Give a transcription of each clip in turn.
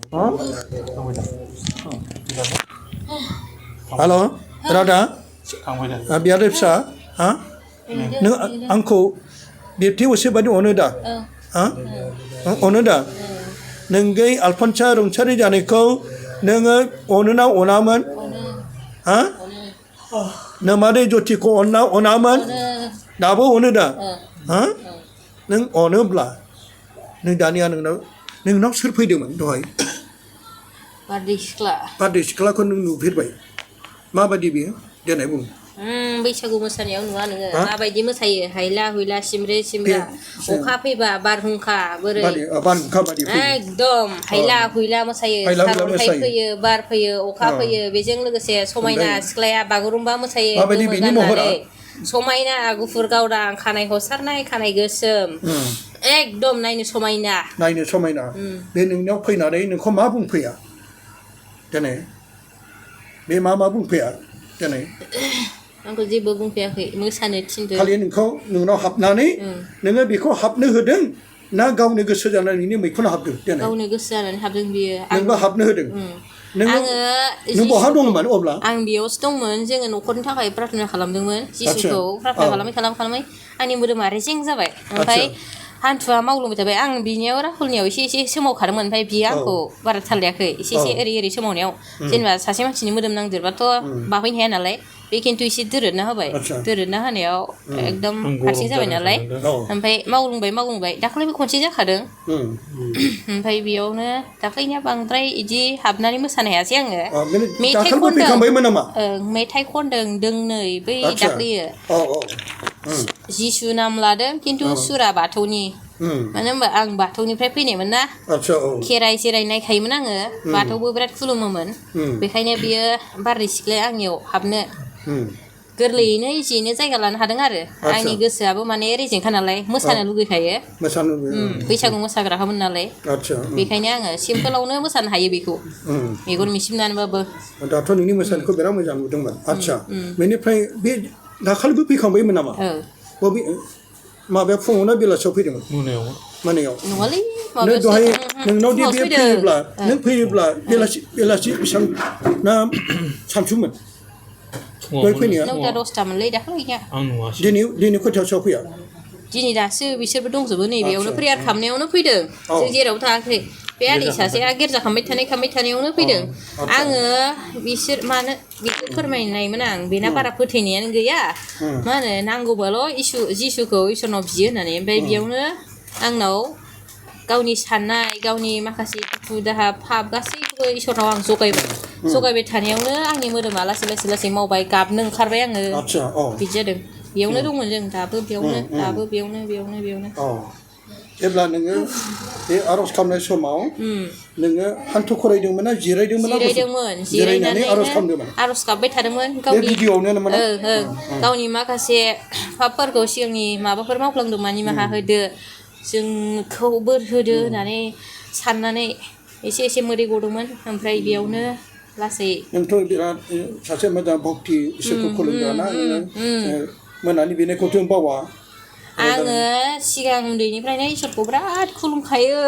हेल' राधा बियादै फिसा नों आंखौ बिब्दि असे बायदि अनो दा अनो दा नोंगै आलफानसा रुंसारि जानायखौ नोङो अनो ना अनामोन नोमादै ज्योतिखौ अनामोन दाबो अनो दा नों अनोब्ला नों दानिया नोंनाव सोर फैदोंमोन दहाय बारदै सिख्लाखौ नों नुफेरबाय माबायदि बियो देनाय बुं बैसागु मोसानायाव नुवा नोङो माबायदि मोसायो हायला हुइला सिमब्रे सिमब्रा अखा फैबा बारहुंखा बोरै एकदम हायला हुइला मोसायो सारअन्थाइ फैयो बार फैयो अखा फैयो बेजों लोगोसे समायना सिख्लाया बागुरुम्बा मोसायो गोमो गाननानै समायना गुफुर गावदां खानाय हसारनाय खानाय गोसोम एकदम नायनो समायना बे नोंनियाव फैनानै नोंखौ मा बुंफैया दिनै बे मा बुंफैया दिनै आंखौ जेबो बुंफैयाखै मोसानो थिनदों खालि नोंनाव हाबनानै नोङो बेखौ हाबनो होदों ना गावनि गोसो जानानै मैखुनाव हाबदों दिनै गावनि गोसो जानानै हाबदों बियो नोंबो हाबनो होदों नों बहा दंमोन अब्ला आं बेयावसो दंमोन जोङो न'खरनि थाखाय प्रार्थना खालामदोंमोन जिसुखौ प्रार्थना खालामै आंनि मोदोमा रेजें जाबाय ओमफ्राय हान्थुआ मावलुंबाय थाबाय आं बिनियाव राहुलनियाव एसे सोमावखादोंमोन ओमफ्राय बियो आंखौ बारा थाल लायाखै एसे ओरै सोमावनायाव जेनेबा सासे मानसिनि मोदोम नांदेरबाथ' बाफैनो हाया नालाय बे खिन्थु एसे दोरोदना होबाय दोरोदना होनायाव एकदम हारसिं जाबाय नालाय ओमफ्राय मावलुंबाय दाखालिबो खनसे जाखादों ओमफ्राय बेयावनो दाखालिनिया बांद्राय इदि हाबनानै मोसानो हायासै आङो मेथाइ खनदों दोंनै बै दाख्लैयो जिसु नाम लादों खिन्थु सुरा बाथौनि मानो होनबा आं बाथौनिफ्राय फैनायमोन ना खेराइ सेराइ नायखायोमोन आङो बाथौबो बिराद खुलुमोमोन बेखायनो बियो बारदै सिख्लाया आंनियाव हाबनो गोरलैयैनो इजियैनो जायगा लानो हादों आरो आंनि गोसोआबो माने रेजेंखा नालाय मोसानो लुगैखायो बैसागु मोसाग्राखामोन नालाय बेखायनो आङो सिम्पोलावनो मोसानो हायो बेखौ मेगन मिसिमनानैबाबो दाथ' नोंनि मोसानायखौ बिराद मोजां नुदोंमोन आदसा बेनिफ्राय बे दाखालिबो फैखांबायमोन नामा बबे माबाया फुङाव ना बेलासियाव फैदोंमोन मोनायाव नङालै नों दहाय नोंनाव दि बे फैयोब्ला बेलासि बेसेबां ना सानसुमोन दहाय फैनाया 9:10मोनलै दाखालिनिया दिनै खयथायाव फैया दिनै दासो बिसोरबो दंजोबो नैबेयावनो प्रेयार खालामनायावनो फैदों जों जेरावबो थाङाखै बे आदै सासेया गिर्जा खालामबाय थानायावनो फैदों आङो बिसोर मानो बेखौ फोरमायनायमोन आं बेना बारा फोथायनायानो गैया मा होनो नांगौबाल' जिसुखौ इसोरनाव बियो होननानै ओमफ्राय बेयावनो आंनाव गावनि साननाय गावनि माखासे दुखु दाहा पाप गासैखौबो इसोरनाव आं जगायबाय थानायावनो आंनि मोदोमा लासै मावबाय गाबनो ओंखारबाय आङो बिदि जादों बेयावनो दंमोन जों दाबो बेयावनो जेब्ला नोङो बे आर'ज खालामनाय समाव नोङो हान्थु खरायदोंमोन ना जिरायदोंमोन जिरायनानै आर'ज खालामदोंमोन आर'ज गाबबाय थादोंमोन गावनि माखासे पापफोरखौ सिगांनि माबाफोर मावफ्लांदोंमोन निमाहा होदो जोंखौ बोर होदो होननानै साननानै एसे मोदै गदोंमोन ओमफ्राय बेयावनो लासै नोंथ' बिराद सासे मोजां भक्ति इसोरखौ खुलुमग्राना मोनानि बिनायखौथ' बावा आङो सिगां उन्दैनिफ्रायनो इसोरखौ बिराद खुलुमखायो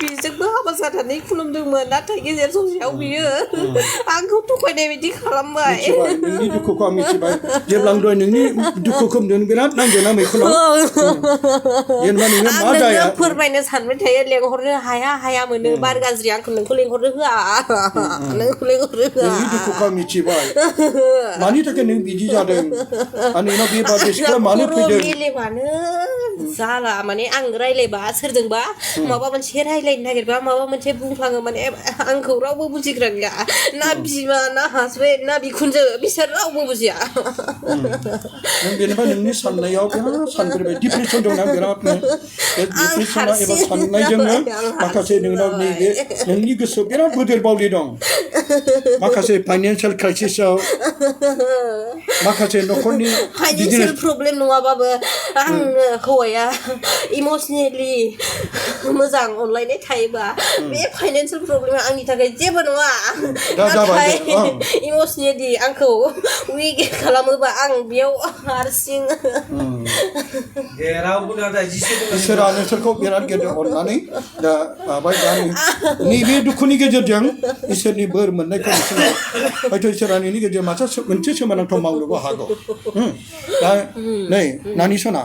बेजोंबो हाबा जानानै खुलुमदोंमोन नाथाय गेजेर ससेयाव बियो आंखौ थगायनाय बायदि खालामबाय नोंनि दुखुखौ आं मिथिबाय जेब्ला आं दहाय नोंनि दुखुखौ बिराद नांदोंना मैखुनाव जेनेबा नोङो मा जाया फोरमायनो सानबाय थायो लेंहरनो हाया मोनो बार गाज्रि आंखौ नोंखौ लेंहरनो होआ नोंनि दुखुखौ आं मिथिबाय मानि थाखाय नों बिदि जादों आरो नोंनाव बे बारदै सिख्ला मानो मेलेमानो जाला माने आं रायलायबा सोरजोंबा माबा मोनसे रायलायनो नागिरबा माबा मोनसे बुंफ्लाङो माने आंखौ रावबो बुजिग्रा गैया ना बिमा ना हासबेन्ड ना बिखुनजो बिसोर रावबो बुजिया बेनिफ्राय नोंनि साननायाव बिराद सानग्रोबाय डिप्रेसन दंना बिरादनो बे डिप्रेसना एबा साननायजोंनो माखासे नोंनाव नैबे नोंनि गोसोआव बिराद बोदोर बावलि दं माखासे फाइनान्सियेल क्राइसिसआव माखासे न'खरनि फाइनान्सियेल प्रब्लेम नङाबाबो आं हौवाया इमसनेलि मोजां अनलायनाय थायोबा बे फाइनान्सियेल प्रब्लेमा आंनि थाखाय जेबो नङा नाथाय इमसनेलि आंखौ उइक खालामोबा आं बेयाव हारसिं इसोरा नोंसोरखौ बिराद गेदेर अननानै दा माबाय दा नैबे दुखुनि गेजेरजों इसोरनि बोर मोननायखौ नोंसोरो हयथ' इसोरा नोंनि गेजेरजों मोनसे सोमोनांथाव मावनोबो हागौ दा नै नानि सना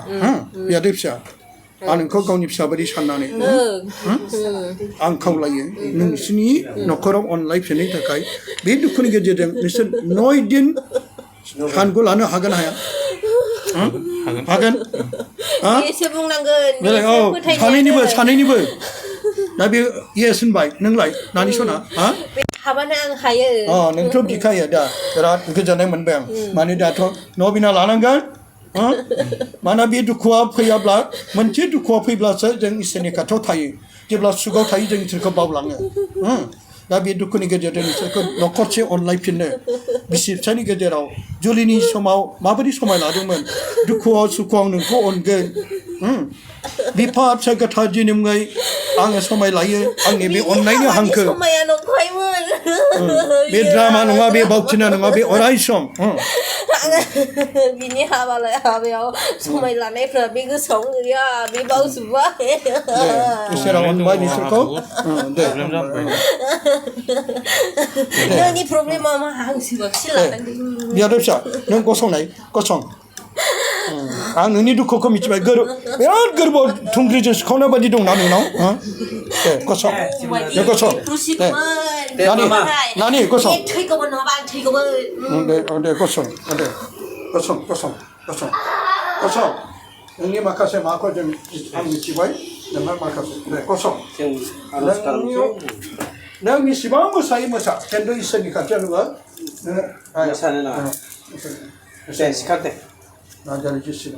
बियादै फिसा आं नोंखौ गावनि फिसा बायदि साननानै आं खावलायो नोंसिनि न'खराव अनलायफिननायनि थाखाय बे दुखुनि गेजेरजों नोंसोर 9 दिन सानखौ लानो हागोन हाया हागोन एसे बुंनांगोन औ सानैनिबो दा बे येस होनबाय नोंलाय नानि सना हाबानो आं हायो नोंथ' बिखायो दा बिराद गोजोननाय मोनबाय आं माने दाथ' नबिना लानांगोन माना बे दुखुआ फैयाब्ला मोनसे दुखुआ फैब्लासो जों इसोरनि खाथियाव थायो जेब्ला सुखआव थायो जों इसोरखौ बावलाङो दा बे दुखुनि गेजेरजों इसोरखौ न'खरसे अनलायफिननो बिसि फिसायनि गेजेराव जुलिनि समाव माबायदि समाय लादोंमोन दुखुआव सुखुआव नोंखौ अनगोन बिफा फिसा गोथार जोनोमै आङो समाय लायो आंनि बे अननायनि हांखो बे द्रामा नङा बे बावथिना नङा बे अराय सम बिनि हाबायाव समाय लानायफ्रा बे गोसोआव गैया बे बावजोब्बाय इसोरा अनबाय नोंसोरखौ दे नोंनि प्रब्लेमा मा आंसो बांसिन लानांदों बियादै फिसा नों गसं आं नोंनि दुखुखौ मिथिबाय बिराद गोरबोआव थुंग्रिजों सिखावनाय बायदि दंना नोंनाव दे गसं नानि गसं थैगौमोन नङाबा आं थैगौमोन दे गसं नोंनि माखासे माबाखौ जों आं मिथिबाय नोंहा माखासे दे गसं नों बेसेबां मोसायो मोसा खिन्थु इसोरनि खाथियाव नोङो मोसानो नाङा दे सिखारदे नाजारि जेसिनो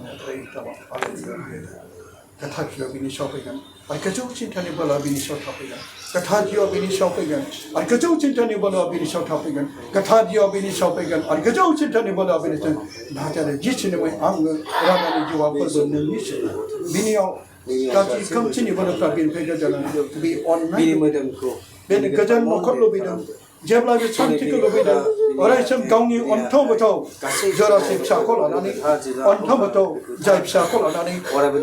गोथार जिउआव बिनि सायाव फैगोन आरो गोजौ चिन्तानि बोला बिनि सायाव थाफैगोन गोथार जिउआव बिनि सायाव फैगोन आरो गोजौ चिन्तानि बोला बिनि सायाव थाफैगोन गोथार जिउआव बिनि सायाव फैगोन आरो गोजौ चिन्तानि बोला बिनि सायाव नाजारि जेसिनो आङो रामानि जिउआव फोरबो नोंनि बिनियाव गाज्रि खोमसिनि बोलोफ्रा बेनिफ्राय गोजानानै बे अननाय बे गोजोन न'खर लुबैदों जेब्ला बे सान्थिखौ लुबैदों अरायसम गावनि अन्थाव बोथाव जरासे फिसाखौ लानानै अन्थाव बोथाव जाय फिसाखौ लानानै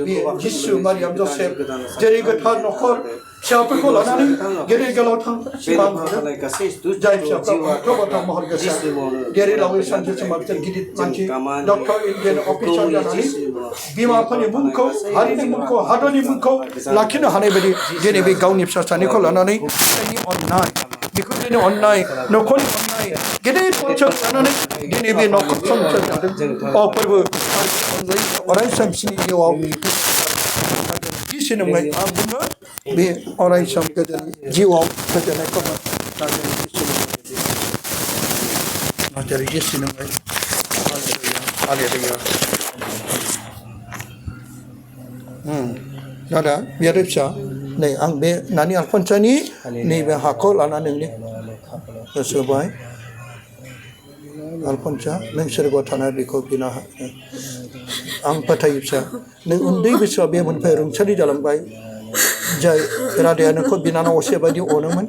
बे जिसु मारियाम जसेफ जेरै गोथार न'खर फिसाफोरखौ लानानै गेदेर गोलाव सिमां जाय फिसाफ्रा अन्थाव बोथाव महर गोसा देरै लावै सानसे समाव गिदिर मानसि डक्टर इन्डियान अफिसार जानानै बिमाफोरनि मुंखौ हारिनि मुंखौ हादरनि मुंखौ लाखिनो हानाय बायदि दिनै बे गावनि फिसा सानैखौ लानानै अननाय बेखौ दिनै अननाय न'खरनि अननाय गेदेर अनसोल लानानै दिनै बे न'खर संसार जादों फोरबो अराय समसिनि जिउआव गिसिनोमोन आं बुङो बे अराय सम गोजोन जिउआव गोजोननायखौ नाजारि गिसिनोमोन दादा बियादै फिसा नै आं बे नानि आलफनसानि नैबे हाखौ लानानै नोंनि गोसोबाय आलफनसा नों सोरगोआव थानाय बेखौ बिना आं फोथायो फिसा नों उन्दै बैसोआव बे मोनफाय रुंसारि जालांबाय जाय रादाया नोंखौ बिनानाव असे बायदि अनोमोन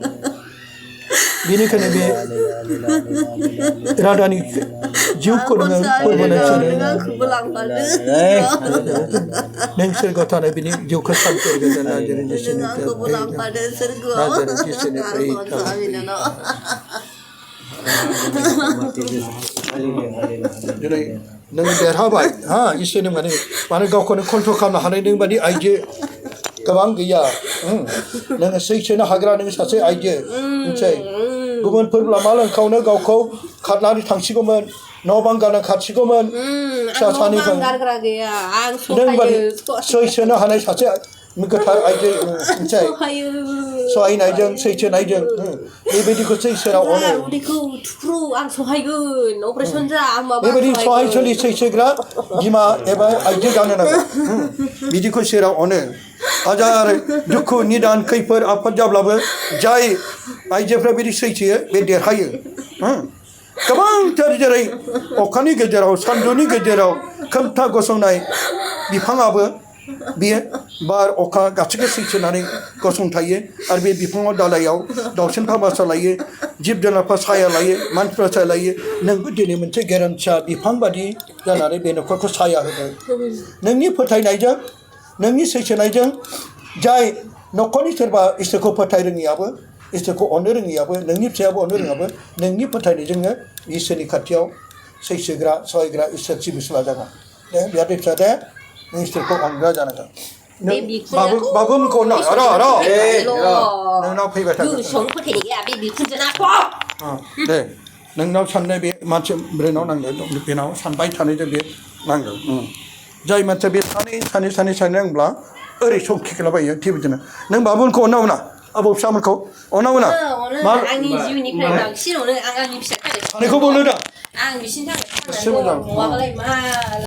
बेनिखायनो बे रादानि जिउखौ नोङो फोरमायनाय नों सोरगोआव थानाय बिनि जिउखौ सान्थि गोजोन दिनै नों देरहाबाय इसोरनि माने गावखौनो कन्ट्रल खालामनो हानाय नों बादि आइजो गोबां गैया नोङो सैसोनो हाग्रा नों सासे आइजो मिथिबाय गुबुनफोर लामा लोंखावनो गावखौ खारनानै थांसिगौमोन न' बां गारना खाथिगौमोन फिसा सानैखौ नों बादि सैसोनो हानाय सासे गोथार आइजो मिथिबाय सहायनायजों सैसोनायजों बेबायदिखौसो इसोरा अनो बेबायदि सहायसुलि सैसोग्रा बिमा एबा आइजो जानो नांगौ बिदिखौ इसोरा अनो हाजार दुखु निदान खैफोद आफोद जाब्लाबो जाय आइजोफ्रा बिदि सैथोयो बे देरहायो गोबांथार जेरै अखानि गेजेराव सान्दुंनि गेजेराव खोमथा गसंनाय बिफाङाबो बेयो बार अखा गासैबो सैथोनानै गसंथायो आरो बे बिफाङाव दालायाव दाउसिनफ्रा बासा लायो जिब जुनारफ्रा साया लायो मानसिफ्रा साया लायो नोंबो दिनै मोनसे गेरेमसा बिफां बादि जानानै बे न'खरखौ साया होदों नोंनि फोथायनायजों नोंनि सैथोनायजों जाय न'खरनि सोरबा इसोरखौ फोथाय रोङियाबो इसोरखौ अननो रोङियाबो नोंनि फिसायाबो अननो रोङाबो नोंनि फोथायनायजोंनो इसोरनि खाथियाव सैसोग्रा सहायग्रा इसोर सिबिसुला जागोन दे बियादै फिसा दे नों इसोरखौ अनग्रा जानांगोन बाबुमोनखौ नोंनाव फैबाय थागोन दे नोंनाव साननाय बे मानसि ब्रेनाव नांगौ बेनाव सानबाय थानायजों बे नांगौ जाय मानसिया बे सानै होनब्ला ओरै संखिखलाबायो थिग बिदिनो नों बाबुमोनखौ अनना मोना आबौ फिसामोनखौ अनना मोना आंनि जिउनिफ्राय बांसिन अनो आं आंनि फिसा सानैखौबो अनो दा आं बिसिनि थाखाय नङाबालाय मा